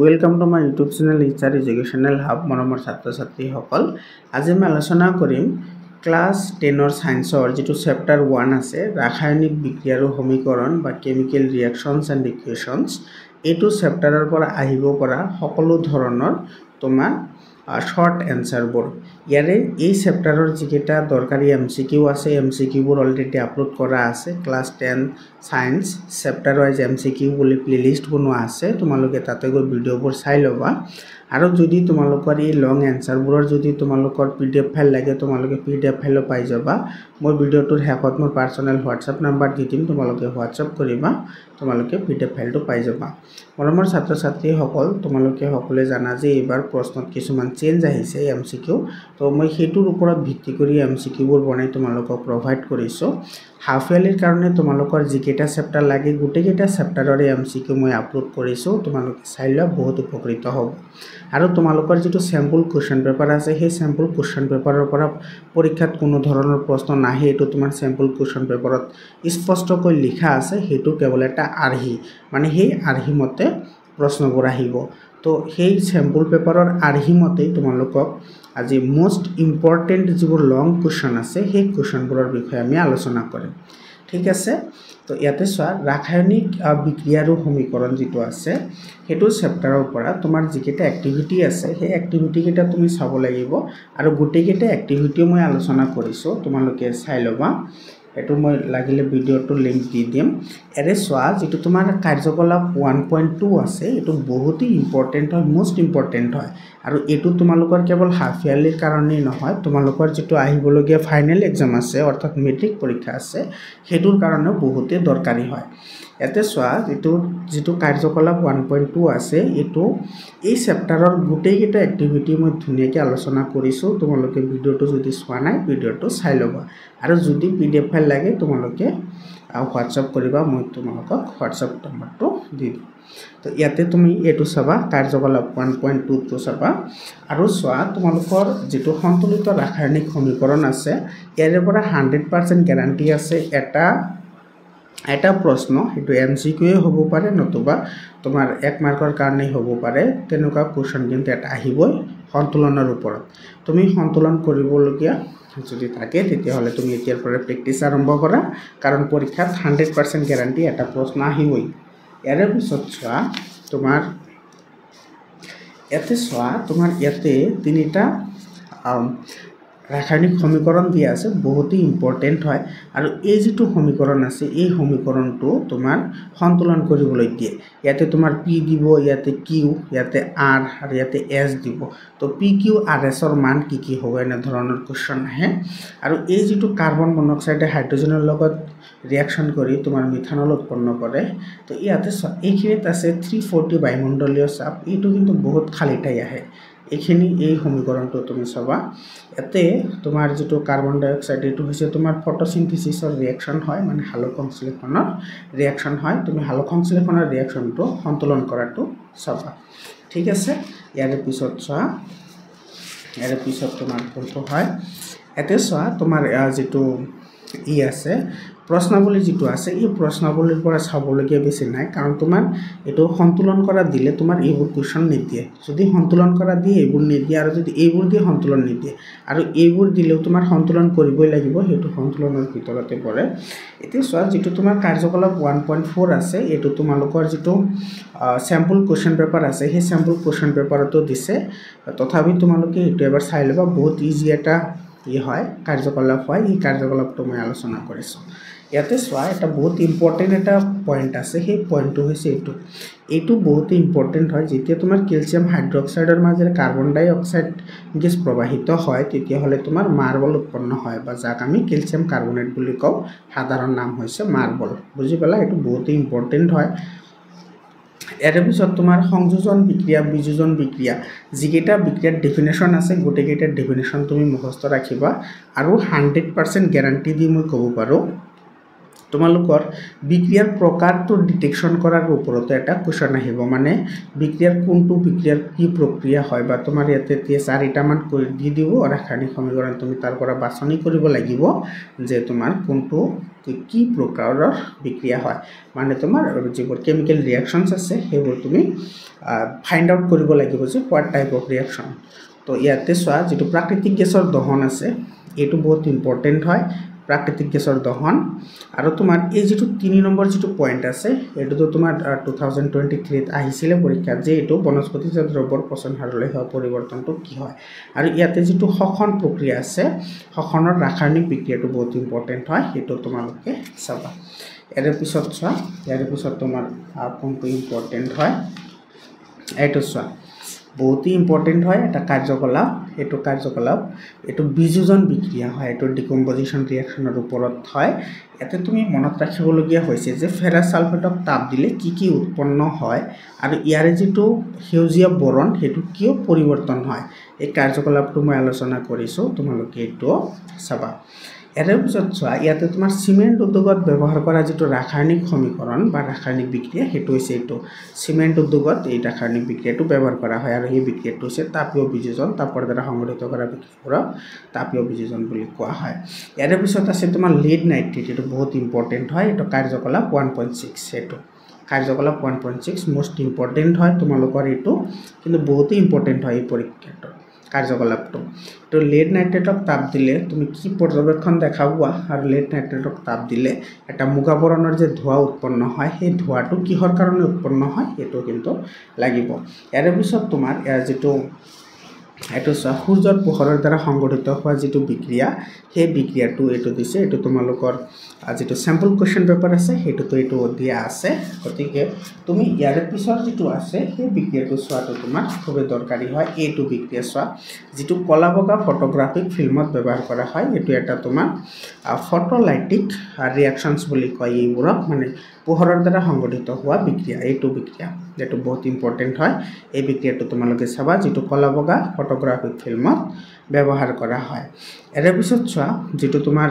welcome to my YouTube channel ইচ্ছাৰ educational hub মৰমৰ ছাত্ৰ ছাত্ৰীসকল আজি মই আলোচনা কৰিম ক্লাছ 10ৰ সায়েন্সৰ যেটো চেপ্টাৰ 1 আছে ৰাসায়নিক বিক্ৰিয়া আৰু সমীকৰণ বা কেমিকেল ৰিঅ্যাকশনছ এণ্ড ইকুৱেশ্যনছ এইটো চেপ্টাৰৰ পৰা আহিব পৰা সকলো ধৰণৰ তোমাৰ শৰ্ট এনসাৰবোৰ ইয়াৰে এই চেপ্টাৰৰ যিকেইটা দৰকাৰী এমসিকিউ আছে এমসিকিউবোৰ অলৰেডি আপলোড কৰা আছে class 10 science chapter wise MCQ বুলি প্লেলিষ্ট বনোৱা আছে তোমালোকে তাতে গৈ ভিডিঅ'বোৰ চাই ল'বা আৰু যদি তোমালোকৰ এই লং এনসাৰবোৰৰ যদি তোমালোকৰ পিডিএফ ফাইল লাগে তোমালোকে পিডিএফ ফাইল পাই যাবা মই ভিডিঅ'টোৰ শেষত মোৰ পাৰ্সোনাল হোৱাটছআপ নাম্বাৰ দি দিম তোমালোকে হোৱাটছআপ কৰিবা তোমালোকে পিডিএফ ফাইলটো পাই যাবা মৰমৰ ছাত্ৰ ছাত্ৰীসকল তোমালোকে সকলোৱে জানা যে এবাৰ প্ৰশ্নত কিছুমান চেঞ্জ আহিছে এমসিকিউ তো মই হেতুৰ ওপৰত ভিত্তি কৰি এমসিকিউবোৰ বনাই তোমালোকক প্ৰভাইড কৰিছো হাফ ইয়াৰলিৰ কাৰণে তোমালোকৰ যিকেইটা চেপ্টাৰ লাগে গোটেইকেইটা চেপ্টাৰৰ এমসিকিউ মই আপলোড কৰিছো তোমালোকে চাই লোৱা বহুত উপকৃত হ'ব আৰু তোমালোকৰ যেটো স্যাম্পল কোৱেশ্চন পেপাৰ আছে সেই স্যাম্পল কোৱেশ্চন পেপাৰৰ পৰা পৰীক্ষাত কোনো ধৰণৰ প্ৰশ্ন নাহে এটো তোমাৰ স্যাম্পল কোৱেশ্চন পেপাৰত স্পষ্টকৈ লিখা আছে হেতু কেৱল এটা আৰ্হি মানে সেই আৰ্হি মতে প্ৰশ্নবোৰ আহিব তো সেই স্যাম্পল পেপাৰৰ আৰ্হি মতে তোমালোকক আজি মোস্ট ইম্পৰ্টেন্ট যিবোৰ লং কোৱেশ্চন আছে সেই কোৱেশ্চনবোৰৰ বিষয়ে আমি আলোচনা কৰিম ঠিক আছে তো ইয়াতে সোৱা ৰাসায়নিক বিক্ৰিয়া আৰু সমীকৰণ যেটো আছে হেতু চেপ্টাৰৰ পৰা তোমাৰ যিকেটা এক্টিভিটি আছে সেই এক্টিভিটি কেটা তুমি চাব লাগিব আৰু গোটেইকেটা এক্টিভিটি মই আলোচনা কৰিছো তোমালোকে চাই লবা এটো মই লাগিলে ভিডিওটো লিংক দি দিম এৰে সোৱা যেটো তোমাৰ কাৰ্যকলাপ 1.2 আছে এটো বহুত ইম্পৰ্টেন্ট হয় মোস্ট ইম্পৰ্টেন্ট হয় আৰু এটো তোমালোকৰ কেৱল হাফ ইয়াৰলিৰ কাৰণে নহয় তোমালোকৰ যেটো আহিবলগীয়া ফাইনেল এক্সাম আছে অৰ্থাৎ মেট্ৰিক পৰীক্ষা আছে হেতুৰ কাৰণে বহুত দৰকাৰী হয় এতে সোৱা যেটো কাৰ্যকলাপ 1.2 আছে এটো এই চেপ্টাৰৰ গোটেইকেটা এক্টিভিটি মই ধুনিয়াকৈ আলোচনা কৰিছো তোমালোকে ভিডিওটো যদি চোৱা নাই ভিডিওটো চাই লবা আৰু যদি পিডিএফ ফাইল লাগে তোমালোকে হোৱাটছআপ কৰিবা মই তোমালোকক হোৱাটছআপ নম্বৰটো দি দিম তো ইয়াতে তুমি এটো চাবা কাৰ্যকলাপ 1.2 টো চাবা আৰু সোৱা তোমালোকৰ যেটো সন্তুলিত ৰাসায়নিক সমীকৰণ আছে ইয়াৰে পৰা 100% গ্যাৰান্টি আছে এটা প্ৰশ্ন এটো এমসিকিউ হ'ব পাৰে নতুবা তোমাৰ 1 মাৰ্কৰ কাৰণে হ'ব পাৰে তেনেকুৱা কোৱেশ্চন কিন্তু এটা আহিবই সন্তুলনৰ ওপৰত তুমি সন্তুলন কৰিবলগীয়া যদি থাকে তেতিয়া হলে তুমি এতিয়াৰ পৰা প্ৰেক্টিছ আৰম্ভ কৰা কাৰণ পৰীক্ষাত 100% গ্যাৰান্টি এটা প্ৰশ্ন আহিবই ইয়াৰে পিছত সোৱা তোমাৰ ইয়াতে তিনিটা ৰাসায়নিক সমীকৰণ দিয়া আছে বহুত ইম্পৰ্টেন্ট হয় আৰু এই যেটো সমীকৰণ আছে এই সমীকৰণটো তোমাৰ সন্তুলন কৰিবলৈ দিয়ে ইয়াতে তোমাৰ p দিব ইয়াতে q ইয়াতে r আৰু ইয়াতে s দিব তো p q r s ৰ মান কি হ'ব এনে ধৰণৰ কোৱেশ্চন আহে আৰু এই যেটো কাৰ্বন মনোক্সাইডে হাইড্ৰোজেনৰ লগত ৰিঅ্যাকশন কৰি তোমাৰ মিথানল উৎপন্ন কৰে তো ইয়াতে এইখিনিত আছে 340 বায়ুমণ্ডলীয় চাপ এটো কিন্তু বহুত খালি ঠাই আহে এইখিনি এই সমীকৰণটো তুমি চাবা এতে তোমাৰ যেটো কাৰ্বন ডাই অক্সাইড এটো হৈছে তোমাৰ ফটোসিনথেসিসৰ ৰিঅ্যাকশন হয় মানে হালক সংশ্লেষণৰ ৰিঅ্যাকশন হয় তুমি হালক সংশ্লেষণৰ ৰিঅ্যাকশনটো সন্তুলন কৰাটো চাবা ঠিক আছে ইয়াৰে পিছত তোমাৰ কোনটো হয় এতে সোৱা তোমাৰ যেটো আছে প্ৰশ্নাৱলী যেটো আছে এই প্ৰশ্নাৱলীৰ পৰা চাবলগীয়া বেছি নাই কাৰণ তোমাৰ এটো সন্তুলন কৰা দিলে তোমাৰ এইবোৰ কোৱেশ্চন নিদিয়ে যদি সন্তুলন কৰা দিয়ে এইবোৰ নিদিয়ে আৰু যদি এইবোৰ দিয়ে সন্তুলন নিদিয়ে আৰু এইবোৰ দিলেও তোমাৰ সন্তুলন কৰিবই লাগিব হেতু সন্তুলনৰ ভিতৰতে পৰে এতিয়া সোৱা যেটো তোমাৰ কাৰ্যকলাপ 1.4 আছে এটো তোমালোকৰ যেটো স্যাম্পল কোৱেশ্চন পেপাৰ আছে সেই স্যাম্পল কোৱেশ্চন পেপাৰটো দিছে তথাপি তোমালোকে এটো এবাৰ চাই লবা বহুত ইজি এটা হয় কাৰ্যকলাপ হয় এই কাৰ্যকলাপটো মই আলোচনা কৰিছো ইয়াতে সোৱা এটা বহুত ইম্পৰ্টেন্ট এটা পইণ্ট আছে সেই পইণ্টটো হৈছে এটো বহুত ইম্পৰ্টেন্ট হয় যেতিয়া তোমাৰ ক্যালসিয়াম হাইড্ৰক্সাইডৰ মাজেৰে কাৰ্বন ডাই অক্সাইড গেছ প্ৰবাহিত হয় তেতিয়া হলে তোমাৰ মাৰ্বল উৎপন্ন হয় বা যাক আমি ক্যালসিয়াম কাৰ্বনেট বুলি কওঁ সাধাৰণ নাম হৈছে মাৰ্বল বুজি পালা এটো বহুত ইম্পৰ্টেন্ট হয় এৰ পিছত তোমাৰ সংযোজন বিক্ৰিয়া বিযোজন বিক্ৰিয়া যিকেটা বিক্ৰিয়াৰ ডেফিনেশন আছে গোটেইকেটা ডেফিনেশন তুমি মুখস্থ ৰাখিবা আৰু 100% গ্যাৰান্টি দি মই ক'ব পাৰো তোমালোকৰ বিক্ৰিয়াৰ প্ৰকাৰটো ডিটেকশন কৰাৰ ওপৰত এটা কোৱেশ্চন আহিব মানে বিক্ৰিয়াৰ কোনটো বিক্ৰিয়াৰ কি প্ৰক্ৰিয়া হয় বা তোমাৰ ইয়াতে 4টা মান কৰি দি দিব ৰাসায়নিক সমীকৰণ তুমি তাৰ পৰা বাছনি কৰিব লাগিব যে তোমাৰ কোনটো কি প্ৰকাৰৰ বিক্ৰিয়া হয় মানে তোমাৰ যিবোৰ কেমিক্যাল ৰিঅ্যাকশনস আছে সেইবোৰ তুমি ফাইন্ড আউট কৰিব লাগিব যে হোৱাট টাইপ অফ ৰিঅ্যাকশন তো ইয়াতে চোৱা যেটো প্ৰাকৃতিক গেছৰ দহন আছে এটো বহুত ইম্পৰ্টেন্ট হয় প্ৰাকৃতিক গেছৰ দহন আৰু তোমাৰ এই যেটো 3 নম্বৰ যেটো পইণ্ট আছে এটো তো তোমাৰ 2023 ত আহিছিলে পৰীক্ষা যে এটো বনস্পতিজ দ্ৰব্যৰ পচন হাৰলৈ হোৱা পৰিৱৰ্তনটো কি হয় আৰু ইয়াতে যেটো শোষণ প্ৰক্ৰিয়া আছে শোষণৰ ৰাসায়নিক বিক্ৰিয়াটো বহুত ইম্পৰ্টেন্ট হয় এটো তোমালোকে চাবা ইয়াৰ পিছত চোৱা ইয়াৰ পিছত তোমাৰ কোনটো ইম্পৰ্টেন্ট হয় এটো চোৱা বহুত ইম্পৰ্টেন্ট হয় এটা কাৰ্যকলাপ এটো বিযোজন বিক্ৰিয়া হয় এটো ডিকম্পোজিশন ৰিঅ্যাকশনৰ ওপৰত হয় এতে তুমি মনত ৰাখিবলগীয়া হৈছে যে ফেৰাছ সালফেটক তাপ দিলে কি উৎপন্ন হয় আৰু ইয়াৰে যেটো সেউজীয়া বৰণ হেতু কিয় পৰিৱৰ্তন হয় এই কাৰ্যকলাপটো মই আলোচনা কৰিছো তোমালোকে এটো চাবা এৰ পিছত চোৱা ইয়াতে তোমাৰ সিমেন্ট উদ্যোগত ব্যৱহাৰ কৰা যেটো ৰাসায়নিক সমীকৰণ বা ৰাসায়নিক বিক্ৰিয়া হেতু হৈছে এটো সিমেন্ট উদ্যোগত এই ৰাসায়নিক বিক্ৰিয়াটো ব্যৱহাৰ কৰা হয় আৰু এই বিক্ৰিয়াটো হৈছে তাপীয় বিযোজন তাপৰ দ্বাৰা সংঘটিত কৰা বিক্ৰিয়াক তাপীয় বিযোজন বুলি কোৱা হয় ইয়াৰ পিছত আছে তোমাৰ লিড নাইট্ৰেট এটো বহুত ইম্পৰ্টেন্ট হয় এটো কাৰ্যকলাপ 1.6 এটো কাৰ্যকলাপ 1.6 মোস্ট ইম্পৰ্টেন্ট হয় তোমালোকৰ এটো কিন্তু বহুত ইম্পৰ্টেন্ট হয় এই পৰীক্ষাটো কাৰ্যকলাপটো তো লেড নাইট্ৰেটক তাপ দিলে তুমি কি পৰ্যবেক্ষণ দেখাবা আৰু লেড নাইট্ৰেটক তাপ দিলে এটা মুগা বৰণৰ যে ধোঁৱা উৎপন্ন হয় সেই ধোঁৱাটো কিহৰ কাৰণে উৎপন্ন হয় এটো কিন্তু লাগিব ইয়াৰ পিছত তোমাৰ যেটো এটো সূৰ্যৰ পোহৰৰ দ্বাৰা সংঘটিত হোৱা যেটো বিক্ৰিয়া সেই বিক্ৰিয়াটো এটো দিছে এটো তোমালোকৰ যেটো স্যাম্পল কোৱেশ্চন পেপাৰ আছে হেতুটো এটো দিয়া আছে গতিকে তুমি ইয়াৰ পিছত যেটো আছে সেই বিক্ৰিয়াটো চোৱাটো তোমাৰ খুব দৰকাৰী হয় এটো বিক্ৰিয়া চোৱা যেটো কলা বগা ফটোগ্ৰাফিক ফিল্মত ব্যৱহাৰ কৰা হয় এটো এটা তোমাৰ ফটোলাইটিক ৰিঅ্যাকশনস বুলি কয় এইবোৰক মানে পোহৰৰ দ্বাৰা সংঘটিত হোৱা বিক্ৰিয়া এটো বিক্ৰিয়া যেটো বহুত ইম্পৰ্টেন্ট হয় এই বিক্ৰিয়াটো তোমালোকে চাবা যেটো কলা বগা ফটোগ্ৰাফিক ফিল্মত ব্যৱহাৰ কৰা হয় এৰ পিছত চোৱা যেটো তোমাৰ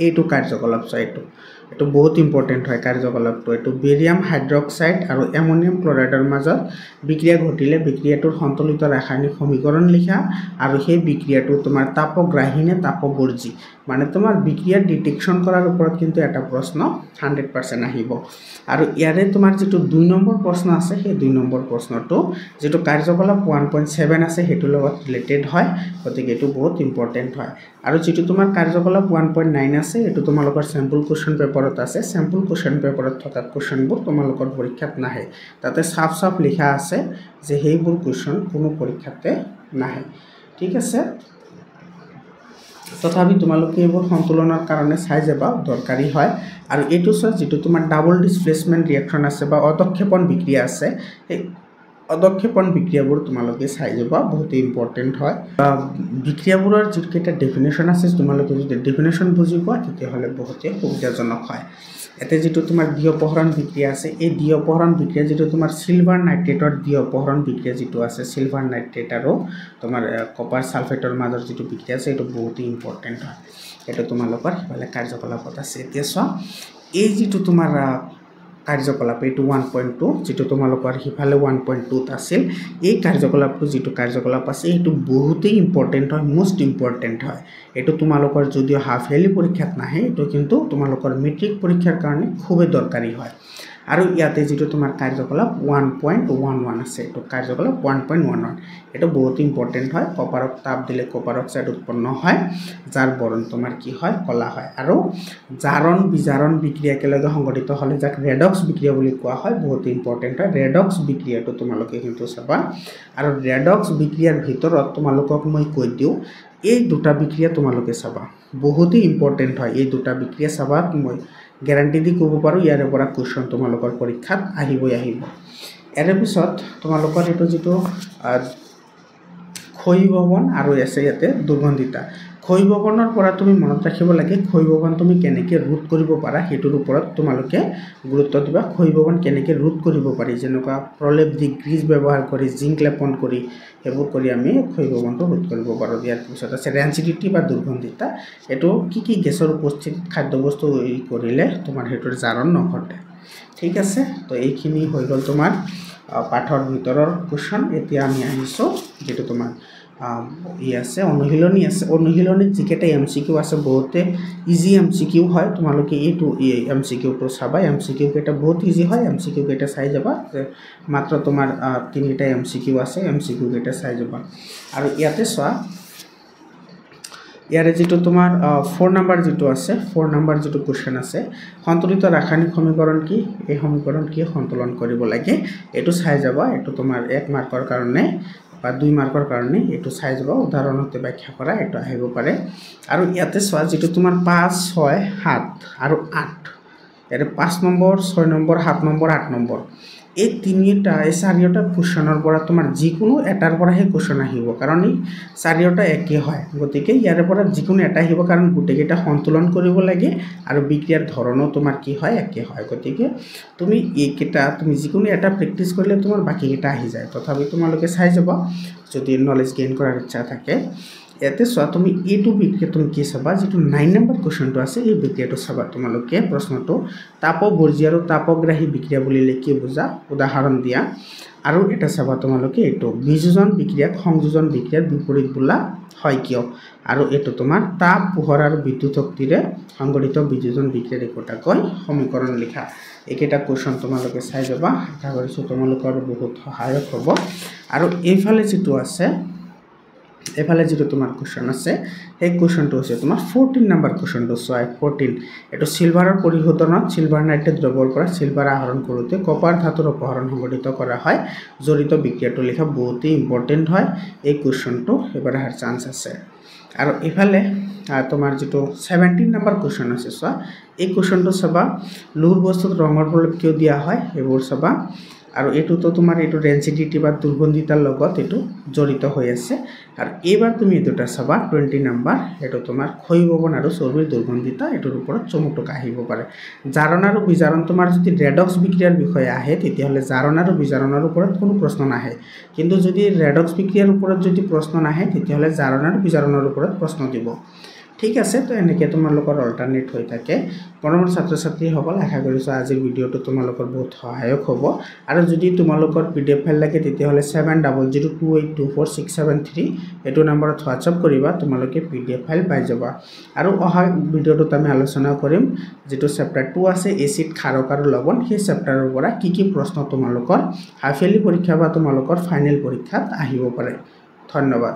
এটো কাৰ্যকলাপ চোৱা এটো বহুত ইম্পৰ্টেন্ট হয় কাৰ্যকলাপটো এটো বেৰিয়াম হাইড্ৰক্সাইড আৰু এমোনিয়াম ক্লোৰাইডৰ মাজত বিক্ৰিয়া ঘটিলে বিক্ৰিয়াটোৰ সন্তুলিত ৰাসায়নিক সমীকৰণ লিখা আৰু সেই বিক্ৰিয়াটো তোমাৰ তাপগ্ৰাহী নে তাপবৰ্জী মানে তোমাৰ বিক্ৰিয়া ডিটেকশন কৰাৰ ওপৰত কিন্তু এটা প্ৰশ্ন 100% আহিব আৰু ইয়াৰে তোমাৰ যেটো 2 নম্বৰ প্ৰশ্ন আছে সেই 2 নম্বৰ প্ৰশ্নটো যেটো কাৰ্যকলাপ 1.7 আছে হেতুৰ লগত ৰিলেটেড হয় গতিকে এটো বহুত ইম্পৰ্টেন্ট হয় আৰু যেটো তোমাৰ কাৰ্যকলাপ 1.9 আছে এটো তোমালোকৰ স্যাম্পল কোৱেশ্চন পেপাৰত আছে স্যাম্পল কোৱেশ্চন পেপাৰত থকা কোৱেশ্চনবোৰ তোমালোকৰ পৰীক্ষাত নাহে তাতে সাফ লিখা আছে যে হেইবোৰ কোৱেশ্চন কোনো পৰীক্ষাতে নাহে ঠিক আছে তথাপি তোমালোকে এইবোৰ সন্তুলনৰ কাৰণে চাই যাবা দৰকাৰী হয় আৰু এটো যেটো তোমাৰ ডাবল ডিসপ্লেসমেন্ট ৰিঅ্যাকশন আছে বা অদক্ষেপণ বিক্ৰিয়া আছে এই অদক্ষেপণ বিক্ৰিয়াবোৰ তোমালোকে চাই যাবা বহুত ইম্পৰ্টেন্ট হয় বিক্ৰিয়াবোৰৰ যেটা ডেফিনেশন আছে তোমালোকে যদি ডেফিনেশন বুজি পোৱা তেতিয়া হলে বহুতে সুবিধাজনক হয় এতে যেটো তোমাৰ দ্বিঅপহৰণ বিক্ৰিয়া আছে এই দ্বিঅপহৰণ বিক্ৰিয়া যেটো তোমাৰ সিলভাৰ নাইট্ৰেটৰ দ্বিঅপহৰণ বিক্ৰিয়া যেটো আছে সিলভাৰ নাইট্ৰেট আৰু তোমাৰ কপাৰ সালফেটৰ মাজৰ যেটো বিক্ৰিয়া আছে এটো বহুত ইম্পৰ্টেন্ট হয় এটো তোমালোকৰ ভালে কাৰ্যকলাপত আছে এতিয়া চোৱা এই যেটো তোমাৰ কাৰ্যকলাপ এটো 1.2 যেটো তোমালোকৰ হিফালে 1.2 ত আছিল এই কাৰ্যকলাপটো যেটো কাৰ্যকলাপ আছে এটো বহুত ইম্পৰ্টেন্ট হয় মোস্ট ইম্পৰ্টেন্ট হয় এটো তোমালোকৰ যদিও হাফ ইয়াৰলি পৰীক্ষাত নাহে এটো কিন্তু তোমালোকৰ মেট্ৰিক পৰীক্ষাৰ কাৰণে খুব দৰকাৰী হয় আৰু ইয়াতে যেটো তোমাৰ কাৰ্যকলাপ 1.11 আছে এটো কাৰ্যকলাপ 1.11 এটো বহুত ইম্পৰ্টেন্ট হয় কপাৰক তাপ দিলে কপাৰ অক্সাইড উৎপন্ন হয় যাৰ বৰণ তোমাৰ কি হয় কলা হয় আৰু জাৰণ বিজাৰণ বিক্ৰিয়া কেলগে সংঘটিত হলে যাক ৰেডক্স বিক্ৰিয়া বুলি কোৱা হয় বহুত ইম্পৰ্টেন্ট হয় ৰেডক্স বিক্ৰিয়াটো তোমালোকে কিন্তু চাবা আৰু ৰেডক্স বিক্ৰিয়াৰ ভিতৰত তোমালোকক মই কৈ দিও এই দুটা বিক্ৰিয়া তোমালোকে চাবা বহুত ইম্পৰ্টেন্ট হয় এই দুটা বিক্ৰিয়া চাবা মই গ্যাৰান্টি দি ক'ব পাৰো ইয়াৰ পৰা কোৱেশ্চন তোমালোকৰ পৰীক্ষাত আহিব এৰ পিছত তোমালোকৰ এটো যেটো ক্ষয়ভৱন আৰু আছে ইয়াতে দুৰ্গন্ধিতা ক্ষয়ভৱনৰ পৰা তুমি মনত ৰাখিব লাগে ক্ষয়ভৱন তুমি কেনেকৈ ৰোধ কৰিব পাৰা হেতুৰ ওপৰত তোমালোকে গুৰুত্ব দিবা ক্ষয়ভৱন কেনেকৈ ৰোধ কৰিব পাৰি যেনেকা প্ৰলেপ দি গ্ৰীজ ব্যৱহাৰ কৰি জিংক লেপন কৰি এবোৰ কৰি আমি ক্ষয়ভৱনটো ৰোধ কৰিব পাৰো ইয়াৰ পিছত আছে ৰেঞ্চিডিটি বা দুৰ্গন্ধিতা এটো কি গেছৰ উপস্থিতিত খাদ্যবস্তু কৰিলে তোমাৰ হেতুৰ জাৰণ নঘটে ঠিক আছে তো এইখিনি হৈ গল তোমাৰ পাঠৰ ভিতৰৰ কোৱেশ্চন এতিয়া আমি আহিছো যেটো তোমাৰ আছে অনুশীলনী আছে অনুশীলনীত যিকেইটা MCQ আছে বহুতে ইজি MCQ হয় তোমালোকে এইটো MCQ টো চাবা MCQ কেইটা বহুত ইজি হয় MCQ কেইটা চাই যাবা মাত্ৰ তোমাৰ তিনিটা MCQ আছে MCQ কেইটা চাই যাবা আৰু ইয়াতে চোৱা ইয়াৰে যেটো তোমাৰ 4 নম্বৰ যেটো আছে 4 নম্বৰ যেটো কোৱেশ্চন আছে সন্তুলিত ৰাসায়নিক সমীকৰণ কি এই সমীকৰণ কি সন্তুলন কৰিব লাগে এটো চাই যাবা এটো তোমাৰ 1 মাৰ্কৰ কাৰণে বা 2 মাৰ্কৰ কাৰণে এটো চাই যাবা উদাহৰণতে ব্যাখ্যা কৰা এটো আহিব পাৰে আৰু ইয়াতে চোৱা যেটো তোমাৰ 5 6 7 আৰু 8 এৰ 5 নম্বৰ 6 নম্বৰ 7 নম্বৰ 8 নম্বৰ এই তিনিটা এই চাৰিটা কোৱেশ্চনৰ পৰা তোমাৰ যিকোনো এটাৰ পৰা হে কোৱেশ্চন আহিব কাৰণ এই চাৰিটা একে হয় গতিকে ইয়াৰ পৰা যিকোনো এটা আহিব কাৰণ গুটেকেটা সন্তুলন কৰিব লাগে আৰু বিক্ৰিয়াৰ ধৰণো তোমাৰ কি হয় একে হয় গতিকে তুমি এইকেটা তুমি যিকোনো এটা প্ৰেক্টিস কৰিলে তোমাৰ বাকিকেটা আহি যায় তথাপি তোমালোকে চাই যাবা যদি নলেজ গেইন কৰাৰ ইচ্ছা থাকে ইয়াতে চোৱা তুমি এইটো বিক্ৰিয়া তুমি কি চাবা যেটো 9 নম্বৰ কোৱেশ্চনটো আছে এই বিক্ৰিয়াটো চাবা তোমালোকে প্ৰশ্নটো তাপবৰ্জি আৰু তাপগ্ৰাহী বিক্ৰিয়া বুলিলে কি বুজা উদাহৰণ দিয়া আৰু এটা চাবা তোমালোকে এইটো বিযোজন বিক্ৰিয়াক সংযোজন বিক্ৰিয়াৰ বিপৰীত বোলা হয় কিয় আৰু এটো তোমাৰ তাপ পোহৰ আৰু বিদ্যুৎ শক্তিৰে সংগঠিত বিযোজন বিক্ৰিয়াৰ একটা কয় সমীকৰণ লিখা একেটা কোৱেশ্চন তোমালোকে চাই যাবা আশা কৰিছো তোমালোকৰ বহুত সহায়ক হ'ব আৰু এইফালে যেটো আছে এফালে যেটো তোমাৰ কোৱেশ্চন আছে এই কোৱেশ্চনটো আছে তোমাৰ 14 নম্বৰ কোৱেশ্চনটো সোয়াই 14 এটো সিলভাৰৰ পৰিশোধনত সিলভাৰ নাইট্ৰেট দ্ৰৱৰ পৰা সিলভাৰ আহৰণ কৰোতে কপাৰ ধাতুৰ অপহৰণ সংঘটিত কৰা হয় জড়িত বিক্ৰিয়াটো লিখা বহুত ইম্পৰ্টেন্ট হয় এই কোৱেশ্চনটো এবাৰ আহাৰ চান্স আছে আৰু এফালে তোমাৰ যেটো 17 নম্বৰ কোৱেশ্চন আছে সোয়া এই কোৱেশ্চনটো চাবা লুৰ বস্তুত ৰঙৰ প্ৰলেপ কিয় দিয়া হয় এবোৰ চাবা আৰু এটো তো তোমাৰ এটো ডেনসিটি বা দুৰ্গন্ধিতাৰ লগত এটো জড়িত হৈ আছে আৰু এবাৰ তুমি দুটা চাবা 20 নম্বৰ এটো তোমাৰ ক্ষয়ভৱন আৰু চৰ্বিৰ দুৰ্গন্ধিতা এটোৰ ওপৰত চমুটক আহিব পাৰে জাৰণ আৰু বিজাৰণ তোমাৰ যদি ৰেডক্স বিক্ৰিয়াৰ বিষয়ে আহে তেতিয়াহলে জাৰণ আৰু বিজাৰণৰ ওপৰত কোনো প্ৰশ্ন নাহে কিন্তু যদি ৰেডক্স বিক্ৰিয়াৰ ওপৰত যদি প্ৰশ্ন নাহে তেতিয়াহলে জাৰণ আৰু বিজাৰণৰ ওপৰত প্ৰশ্ন দিব ঠিক আছে তো এনেকে তোমালোকৰ অল্টাৰনেট হৈ থাকে মৰমৰ ছাত্ৰ ছাত্ৰী সকল আশা কৰিছো আজিৰ ভিডিওটো তোমালোকৰ বহুত সহায়ক হ'ব আৰু যদি তোমালোকৰ PDF ফাইল লাগে তেতিয়াহলে 7002824673 এটো নম্বৰত WhatsApp কৰিবা তোমালোকে PDF ফাইল পাই যাবা আৰু অহা ভিডিওটোত আমি আলোচনা কৰিম যেটো চেপ্টাৰ 2 আছে এসিড ক্ষাৰক আৰু লৱণ সেই চেপ্টাৰৰ পৰা কি প্ৰশ্ন তোমালোকৰ হাফ ইয়াৰলি পৰীক্ষা বা তোমালোকৰ ফাইনেল পৰীক্ষাত আহিব পাৰে ধন্যবাদ